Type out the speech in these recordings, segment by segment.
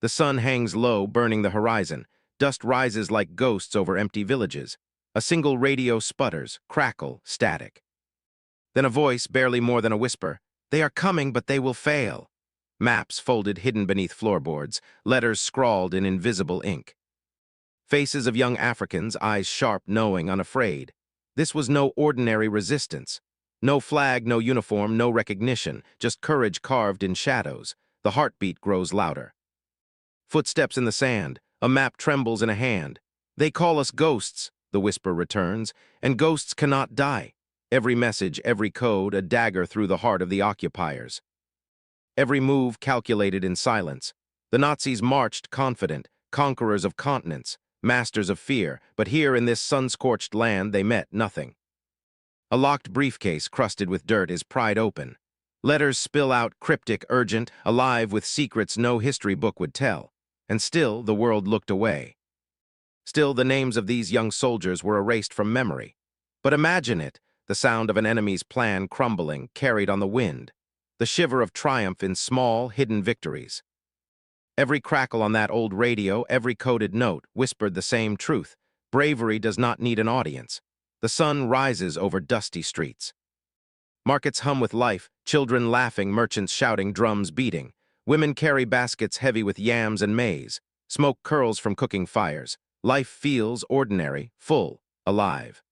The sun hangs low, burning the horizon. Dust rises like ghosts over empty villages. A single radio sputters, crackle, static. Then a voice, barely more than a whisper. They are coming, but they will fail. Maps folded hidden beneath floorboards, letters scrawled in invisible ink. Faces of young Africans, eyes sharp, knowing, unafraid. This was no ordinary resistance. No flag, no uniform, no recognition, just courage carved in shadows. The heartbeat grows louder. Footsteps in the sand. A map trembles in a hand. They call us ghosts, the whisper returns, and ghosts cannot die. Every message, every code, a dagger through the heart of the occupiers. Every move calculated in silence. The Nazis marched confident, conquerors of continents, masters of fear, but here in this sun-scorched land they met nothing. A locked briefcase crusted with dirt is pried open. Letters spill out, cryptic, urgent, alive with secrets no history book would tell. And still the world looked away. Still the names of these young soldiers were erased from memory. But imagine it, the sound of an enemy's plan crumbling, carried on the wind. The shiver of triumph in small, hidden victories. Every crackle on that old radio, every coded note, whispered the same truth. Bravery does not need an audience. The sun rises over dusty streets. Markets hum with life, children laughing, merchants shouting, drums beating. Women carry baskets heavy with yams and maize. Smoke curls from cooking fires. Life feels ordinary, full, alive.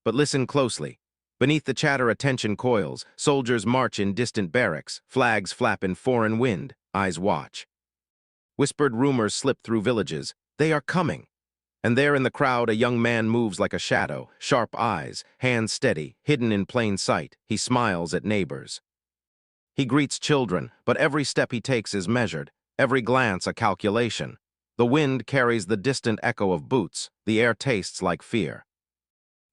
But listen closely. Beneath the chatter attention coils, soldiers march in distant barracks, flags flap in foreign wind, eyes watch. Whispered rumors slip through villages. They are coming. And there in the crowd a young man moves like a shadow, sharp eyes, hands steady, hidden in plain sight. He smiles at neighbors. He greets children, but every step he takes is measured, every glance a calculation. The wind carries the distant echo of boots, the air tastes like fear.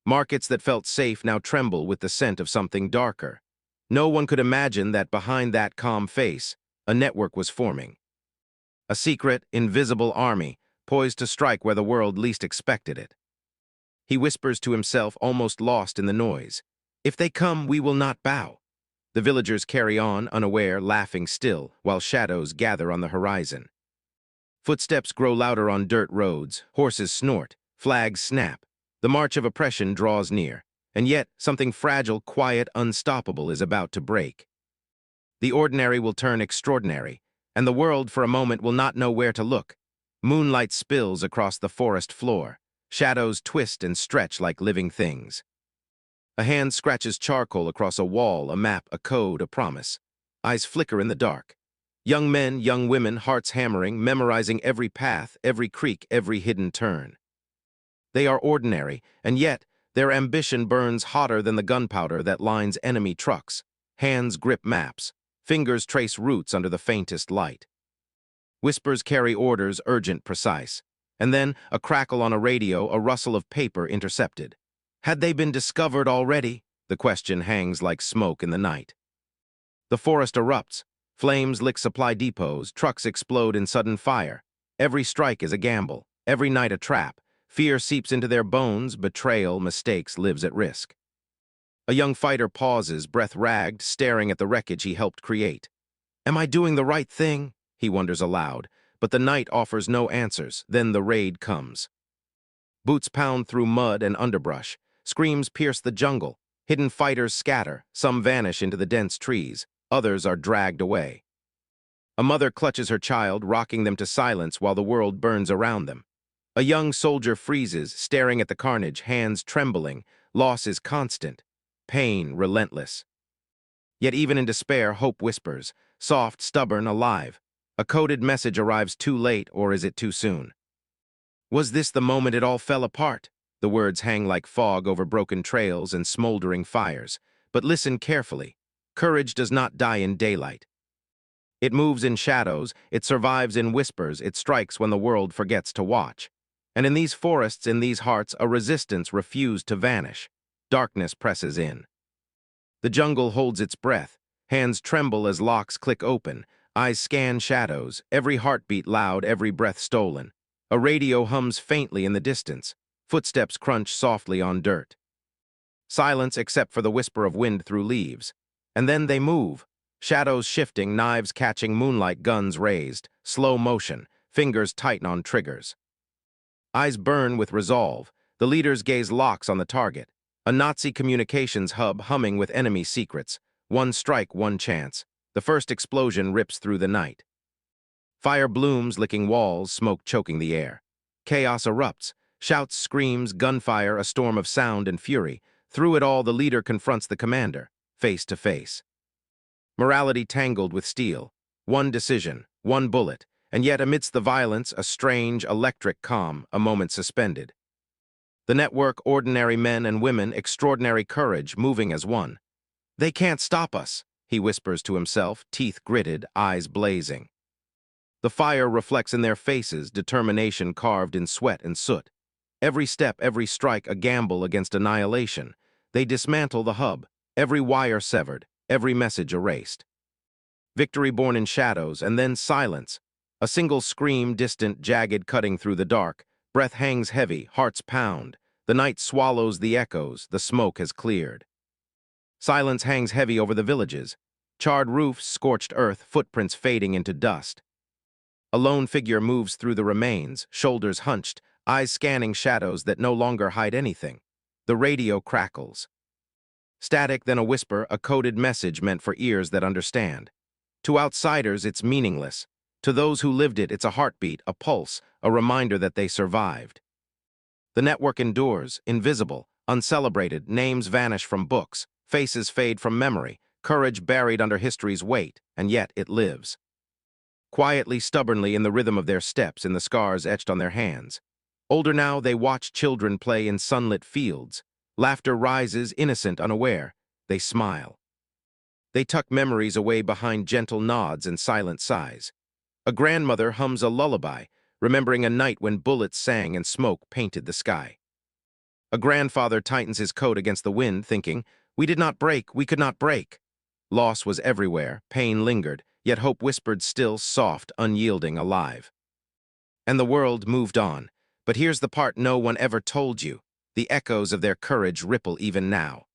Markets that felt safe now tremble with the scent of something darker. No one could imagine that behind that calm face, a network was forming. A secret, invisible army, poised to strike where the world least expected it. He whispers to himself, almost lost in the noise. If they come, we will not bow. The villagers carry on, unaware, laughing still, while shadows gather on the horizon. Footsteps grow louder on dirt roads, horses snort, flags snap. The march of oppression draws near, and yet something fragile, quiet, unstoppable is about to break. The ordinary will turn extraordinary, and the world for a moment will not know where to look. Moonlight spills across the forest floor. Shadows twist and stretch like living things. A hand scratches charcoal across a wall, a map, a code, a promise. Eyes flicker in the dark. Young men, young women, hearts hammering, memorizing every path, every creek, every hidden turn. They are ordinary, and yet their ambition burns hotter than the gunpowder that lines enemy trucks. Hands grip maps. Fingers trace routes under the faintest light. Whispers carry orders, urgent, precise. And then a crackle on a radio, a rustle of paper intercepted. Had they been discovered already? The question hangs like smoke in the night. The forest erupts. Flames lick supply depots. Trucks explode in sudden fire. Every strike is a gamble. Every night a trap. Fear seeps into their bones. Betrayal, mistakes, lives at risk. A young fighter pauses, breath ragged, staring at the wreckage he helped create. Am I doing the right thing? He wonders aloud. But the night offers no answers. Then the raid comes. Boots pound through mud and underbrush. Screams pierce the jungle. Hidden fighters scatter. Some vanish into the dense trees. Others are dragged away. A mother clutches her child, rocking them to silence while the world burns around them. A young soldier freezes, staring at the carnage, hands trembling. Loss is constant. Pain relentless. Yet even in despair, hope whispers. Soft, stubborn, alive. A coded message arrives too late, or is it too soon? Was this the moment it all fell apart? The words hang like fog over broken trails and smoldering fires. But listen carefully. Courage does not die in daylight. It moves in shadows, it survives in whispers, it strikes when the world forgets to watch. And in these forests, in these hearts, a resistance refused to vanish. Darkness presses in. The jungle holds its breath. Hands tremble as locks click open. Eyes scan shadows, every heartbeat loud, every breath stolen. A radio hums faintly in the distance. Footsteps crunch softly on dirt. Silence except for the whisper of wind through leaves. And then they move. Shadows shifting, knives catching moonlight, guns raised, slow motion, fingers tighten on triggers. Eyes burn with resolve, the leader's gaze locks on the target. A Nazi communications hub humming with enemy secrets. One strike, one chance. The first explosion rips through the night. Fire blooms, licking walls, smoke choking the air. Chaos erupts. Shouts, screams, gunfire, a storm of sound and fury. Through it all, the leader confronts the commander, face to face. Morality tangled with steel. One decision, one bullet, and yet amidst the violence, a strange, electric calm, a moment suspended. The network, ordinary men and women, extraordinary courage, moving as one. They can't stop us, he whispers to himself, teeth gritted, eyes blazing. The fire reflects in their faces, determination carved in sweat and soot. Every step, every strike, a gamble against annihilation. They dismantle the hub, every wire severed, every message erased. Victory born in shadows, and then silence. A single scream, distant, jagged, cutting through the dark. Breath hangs heavy, hearts pound. The night swallows the echoes, the smoke has cleared. Silence hangs heavy over the villages. Charred roofs, scorched earth, footprints fading into dust. A lone figure moves through the remains, shoulders hunched, eyes scanning shadows that no longer hide anything. The radio crackles. Static, then a whisper, a coded message meant for ears that understand. To outsiders, it's meaningless. To those who lived it, it's a heartbeat, a pulse, a reminder that they survived. The network endures, invisible, uncelebrated, names vanish from books, faces fade from memory, courage buried under history's weight, and yet it lives. Quietly, stubbornly, in the rhythm of their steps, in the scars etched on their hands. Older now, they watch children play in sunlit fields. Laughter rises, innocent, unaware. They smile. They tuck memories away behind gentle nods and silent sighs. A grandmother hums a lullaby, remembering a night when bullets sang and smoke painted the sky. A grandfather tightens his coat against the wind, thinking, "We did not break, we could not break." Loss was everywhere, pain lingered, yet hope whispered still, soft, unyielding, alive. And the world moved on. But here's the part no one ever told you. The echoes of their courage ripple even now.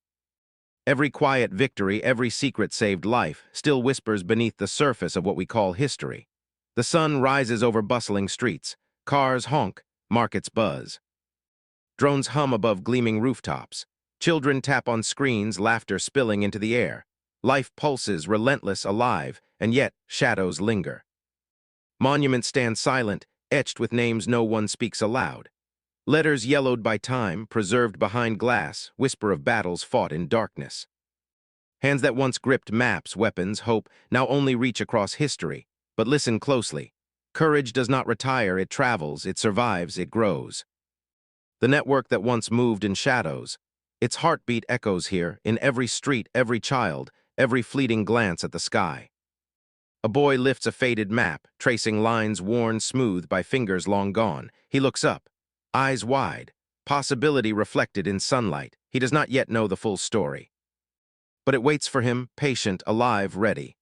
Every quiet victory, every secret saved life, still whispers beneath the surface of what we call history. The sun rises over bustling streets. Cars honk, markets buzz. Drones hum above gleaming rooftops. Children tap on screens, laughter spilling into the air. Life pulses, relentless, alive, and yet shadows linger. Monuments stand silent, etched with names no one speaks aloud. Letters yellowed by time, preserved behind glass, whisper of battles fought in darkness. Hands that once gripped maps, weapons, hope, now only reach across history. But listen closely. Courage does not retire, it travels, it survives, it grows. The network that once moved in shadows. Its heartbeat echoes here, in every street, every child, every fleeting glance at the sky. A boy lifts a faded map, tracing lines worn smooth by fingers long gone. He looks up, eyes wide, possibility reflected in sunlight. He does not yet know the full story. But it waits for him, patient, alive, ready.